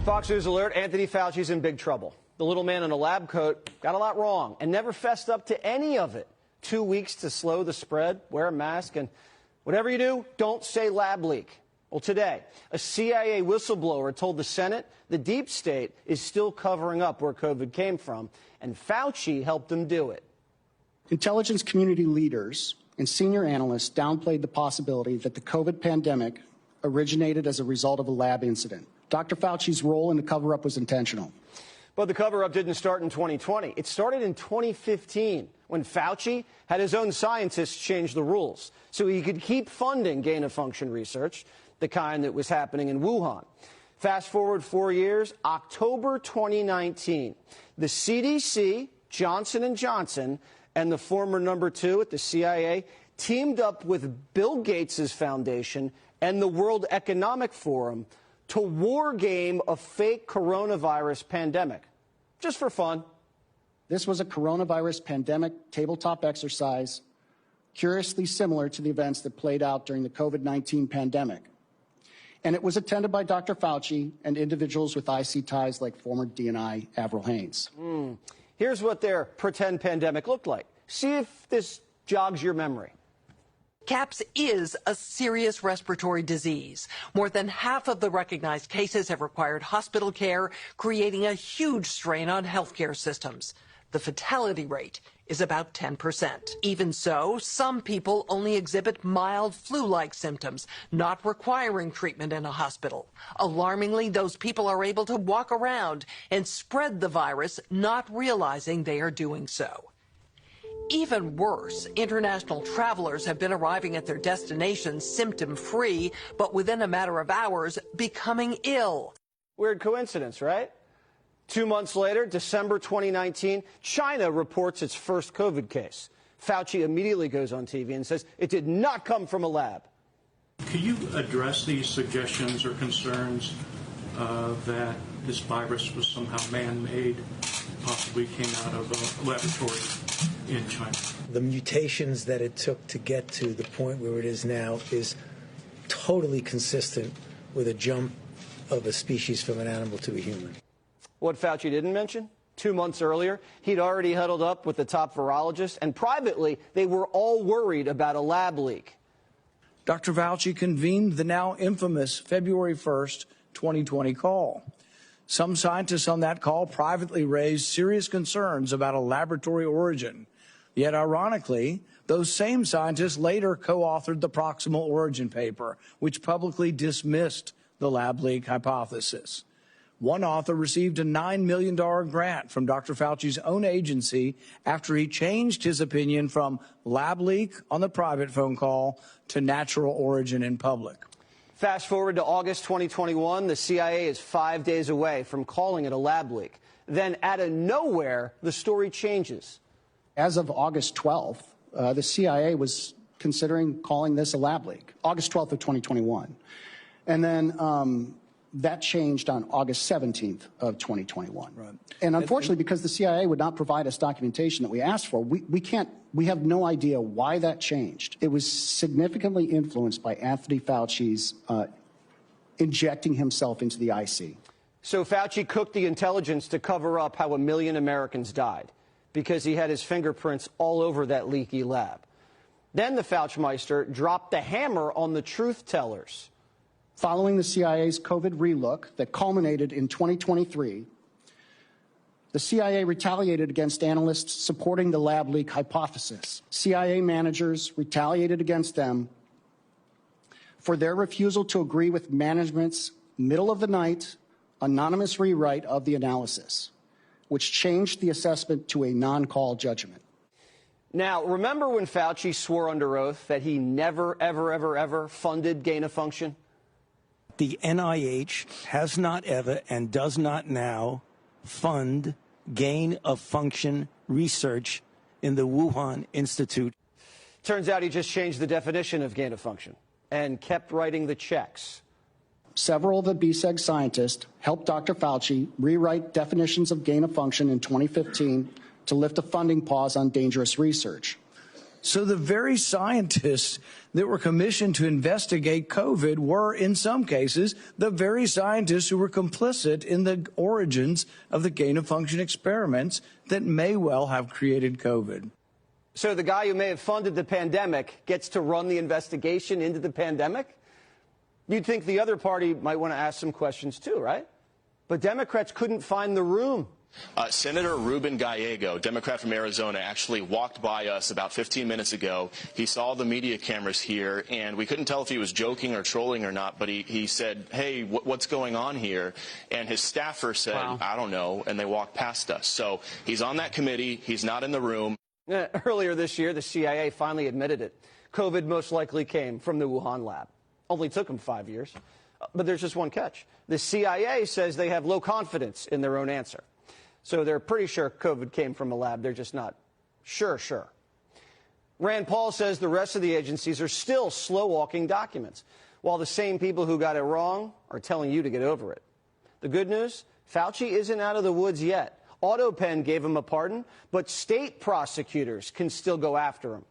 Fox News alert, Anthony Fauci's in big trouble. The little man in a lab coat got a lot wrong and never fessed up to any of it. 2 weeks to slow the spread, wear a mask, and whatever you do, don't say lab leak. Well, today, a CIA whistleblower told the Senate the deep state is still covering up where COVID came from, and Fauci helped him do it. Intelligence community leaders and senior analysts downplayed the possibility that the COVID pandemic originated as a result of a lab incident. Dr. Fauci's role in the cover-up was intentional. But the cover-up didn't start in 2020. It started in 2015 when Fauci had his own scientists change the rules so he could keep funding gain-of-function research, the kind that was happening in Wuhan. Fast forward 4 years, October 2019, the CDC, Johnson & Johnson, and the former number 2 at the CIA teamed up with Bill Gates' foundation and the World Economic Forum to war game a fake coronavirus pandemic, just for fun. This was a coronavirus pandemic tabletop exercise, curiously similar to the events that played out during the COVID-19 pandemic. And it was attended by Dr. Fauci and individuals with IC ties like former DNI Avril Haines. Here's what their pretend pandemic looked like. See if this jogs your memory. CAPS is a serious respiratory disease. More than half of the recognized cases have required hospital care, creating a huge strain on healthcare systems. The fatality rate is about 10%. Even so, some people only exhibit mild flu-like symptoms, not requiring treatment in a hospital. Alarmingly, those people are able to walk around and spread the virus, not realizing they are doing so. Even worse, international travelers have been arriving at their destinations symptom-free, but within a matter of hours, becoming ill. Weird coincidence, right? 2 months later, December 2019, China reports its first COVID case. Fauci immediately goes on TV and says it did not come from a lab. Could you address these suggestions or concerns that this virus was somehow man-made, possibly came out of a laboratory in China? The mutations that it took to get to the point where it is now is totally consistent with a jump of a species from an animal to a human. What Fauci didn't mention, 2 months earlier, he'd already huddled up with the top virologists, and privately, they were all worried about a lab leak. Dr. Fauci convened the now infamous February 1st, 2020 call. Some scientists on that call privately raised serious concerns about a laboratory origin. Yet, ironically, those same scientists later co-authored the proximal origin paper, which publicly dismissed the lab leak hypothesis. One author received a $9 million grant from Dr. Fauci's own agency after he changed his opinion from lab leak on the private phone call to natural origin in public. Fast forward to August 2021, the CIA is 5 days away from calling it a lab leak. Then, out of nowhere, the story changes. As of August 12th, the CIA was considering calling this a lab leak, August 12th of 2021. And then that changed on August 17th of 2021. Right. And unfortunately, because the CIA would not provide us documentation that we asked for, we have no idea why that changed. It was significantly influenced by Anthony Fauci's injecting himself into the IC. So Fauci cooked the intelligence to cover up how 1 million Americans died because he had his fingerprints all over that leaky lab. Then the Fauchmeister dropped the hammer on the truth tellers. Following the CIA's COVID relook that culminated in 2023, the CIA retaliated against analysts supporting the lab leak hypothesis. CIA managers retaliated against them for their refusal to agree with management's middle-of-the-night anonymous rewrite of the analysis, which changed the assessment to a non-call judgment. Now, remember when Fauci swore under oath that he never, ever, ever, ever funded gain-of-function? The NIH has not ever and does not now fund gain-of-function research in the Wuhan Institute. Turns out he just changed the definition of gain-of-function and kept writing the checks. Several of the BSEG scientists helped Dr. Fauci rewrite definitions of gain-of-function in 2015 to lift a funding pause on dangerous research. So the very scientists that were commissioned to investigate COVID were, in some cases, the very scientists who were complicit in the origins of the gain-of-function experiments that may well have created COVID. So the guy who may have funded the pandemic gets to run the investigation into the pandemic? You'd think the other party might want to ask some questions too, right? But Democrats couldn't find the room. Senator Ruben Gallego, Democrat from Arizona, actually walked by us about 15 minutes ago. He saw the media cameras here, and we couldn't tell if he was joking or trolling or not, but he said, hey, what's going on here? And his staffer said, wow, I don't know, and they walked past us. So he's on that committee. He's not in the room. Earlier this year, the CIA finally admitted it. COVID most likely came from the Wuhan lab. Only took them 5 years. But there's just one catch. The CIA says they have low confidence in their own answer. So they're pretty sure COVID came from a lab. They're just not sure. Rand Paul says the rest of the agencies are still slow-walking documents, while the same people who got it wrong are telling you to get over it. The good news, Fauci isn't out of the woods yet. AutoPen gave him a pardon, but state prosecutors can still go after him.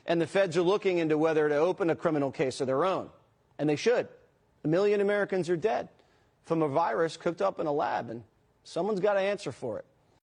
And the feds are looking into whether to open a criminal case of their own. And they should. 1 million Americans are dead from a virus cooked up in a lab, and someone's got to answer for it.